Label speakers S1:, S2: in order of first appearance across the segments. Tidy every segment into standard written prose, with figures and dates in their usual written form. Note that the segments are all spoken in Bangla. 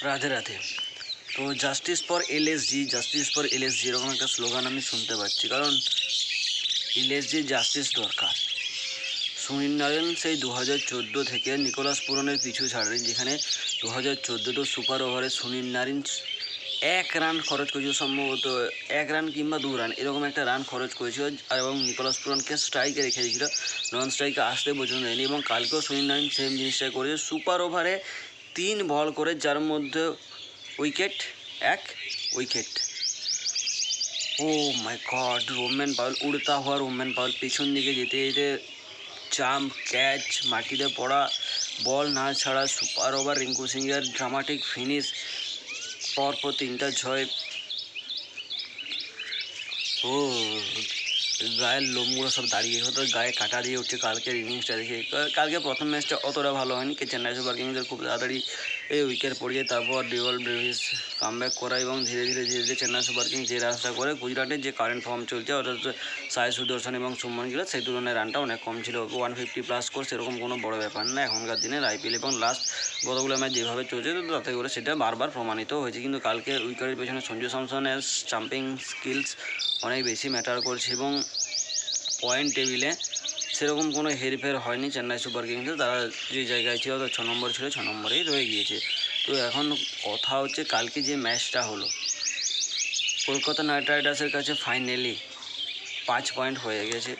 S1: রাধে রাধে। তো জাস্টিস ফর এলএসজি এরকম একটা স্লোগান আমি শুনতে পাচ্ছি, কারণ এলএসজি জাস্টিস দরকার। সুনীল নারায়ণ সেই 2014 থেকে নিকোলাস পুরানের পিছু ছাড়েনি, যেখানে 2014 সুপার ওভারে সুনীল নারায়ণ 1 রান খরচ করেছিল, সম্ভবত 1 রান কিংবা 2 রান এরকম একটা রান খরচ করেছিল, এবং নিকোলাস পুরানকে স্ট্রাইকে রেখে দিয়েছিল, নন স্ট্রাইকে আসতে পর্যন্ত দেয়নি। এবং কালকেও সুনীল নারায়ণ সেম জিনিসটাই করেছে, সুপার ওভারে 3 বল করে, যার মধ্যে উইকেট 1 উইকেট। ও মাই গড, রোম্যান পাওয়েল, উড়তা হওয়া রোম্যান পাওয়েল পেছন দিকে যেতে যেতে জাম্প, ক্যাচ, মাটিতে পড়া, বল না ছাড়া সুপার ওভার, রিঙ্কু সিংয়ের ড্রামাটিক ফিনিশ, পরপর 3টা ছয়। ও গায়ের লোমগুলো সব দাঁড়িয়ে, হয়তো গায়ে কাটা দিয়ে উঠছে কালকের ইনিংসটা দেখে। কালকে প্রথম ম্যাচটা অতটা ভালো হয়নি, চেন্নাই সুপার কিংসের খুব তাড়াতাড়ি এই উইকেট পড়ে যায়, তারপর ডিওল ব্রেভিস কামব্যাক করা, এবং ধীরে ধীরে চেন্নাই সুপার কিংস যে রানটা করে, গুজরাটের যে কারেন্ট ফর্ম চলছে অর্থাৎ সাই সুদর্শন এবং শুভমান গিল, সেই তুলনায় রানটা অনেক কম ছিল। 150+ স্কোর সেরকম কোনো বড় ব্যাপার না এখনকার দিনের আইপিএল, এবং লাস্ট কতগুলো ম্যাচ যেভাবে চলছে তাতে করে সেটা বারবার প্রমাণিত হয়েছে। কিন্তু কালকে উইকেটের পেছনে সঞ্জু স্যামসনের স্টাম্পিং স্কিলস অনেক বেশি ম্যাটার করছে, এবং পয়েন্ট টেবিলে সেরকম কোনো হেরফের হয়নি চেন্নাই সুপার কিংসে। তারা যে জায়গায় ছিল, অর্থাৎ 6 নম্বর ছিল, 6 নম্বরেই রয়ে গিয়েছে। তো এখন কথা হচ্ছে, কালকে যে ম্যাচটা হলো, কলকাতা নাইট রাইডার্সের কাছে ফাইনালি 5 পয়েন্ট হয়ে গেছে,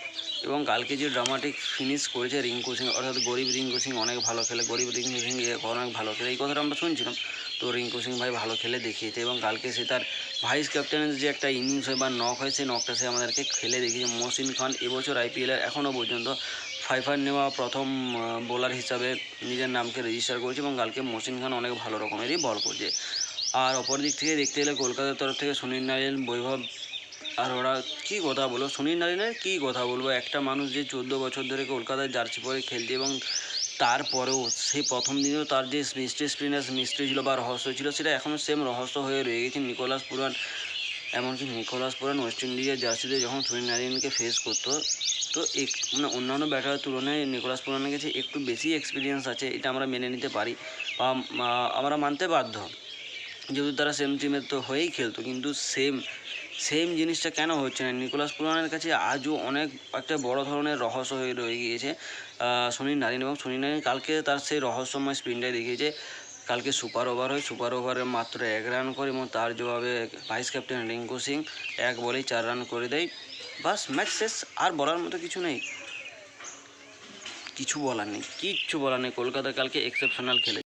S1: এবং কালকে যে ড্রামাটিক ফিনিশ করেছে রিঙ্কু সিং, অর্থাৎ গরিব রিঙ্কু সিং অনেক ভালো খেলে, গরিব রিঙ্কু সিং অনেক ভালো খেলে, এই কথাটা আমরা শুনছিলাম। তো রিঙ্কু সিং ভাই ভালো খেলে দেখিয়েছে, এবং কালকে সে তার ভাইস ক্যাপ্টেনের যে একটা ইনিংস হয় বা নক হয়, সেই নকটা সে আমাদেরকে খেলে দেখিয়েছে। মহসিন খান এবছর আইপিএলের এখনও পর্যন্ত 5 নেওয়া প্রথম বোলার হিসাবে নিজের নামকে রেজিস্টার করেছে, এবং কালকে মহসিন খান অনেক ভালো রকমেরই বল করছে। আর অপর দিক থেকে দেখতে গেলে কলকাতার তরফ থেকে সুনীল নারায়ণ, বৈভব, আর ওরা কী কথা বলবো, সুনীল নারায়ণের কী কথা বলবো, একটা মানুষ যে 14 বছর ধরে কলকাতায় জার্সি পরে খেলছে, এবং তারপরেও সেই প্রথম দিনেও তার যে মিস্ট্রি ছিল বা রহস্য ছিল, সেটা এখনও সেম রহস্য হয়ে রয়ে গেছে। নিকোলাস পুরান, এমনকি নিকোলাস পুরান ওয়েস্ট ইন্ডিজের জার্সিতে যখন সুনীল নারায়ণকে ফেস করতো, তো মানে অন্যান্য ব্যাটারের তুলনায় নিকোলাস পুরানের কাছে একটু বেশি এক্সপিরিয়েন্স আছে, এটা আমরা মেনে নিতে পারি বা আমরা মানতে বাধ্য, যেহেতু তারা সেম টিমের তো হয়েই খেলতো। কিন্তু সেম জিনিসটা কেন হচ্ছে না? নিকোলাস পুরানের কাছে আজও অনেক একটা বড় ধরনের রহস্য হয়ে রয়ে গিয়েছে সুনীল নারায়ণ, এবং সুনীল নারায়ণ কালকে তার সেই রহস্যময় স্পিনটাই দেখিয়েছে। কালকে সুপার ওভার হয়, সুপার ওভারে মাত্র 1 রান করে, এবং তার জবাবে ভাইস ক্যাপ্টেন রিঙ্কু সিং 1 বলেই 4 রান করে দেয়, বাস ম্যাচ শেষ। আর বলার মতো কিছু নেই, কিচ্ছু বলার নেই। কলকাতা কালকে এক্সেপশনাল খেলে।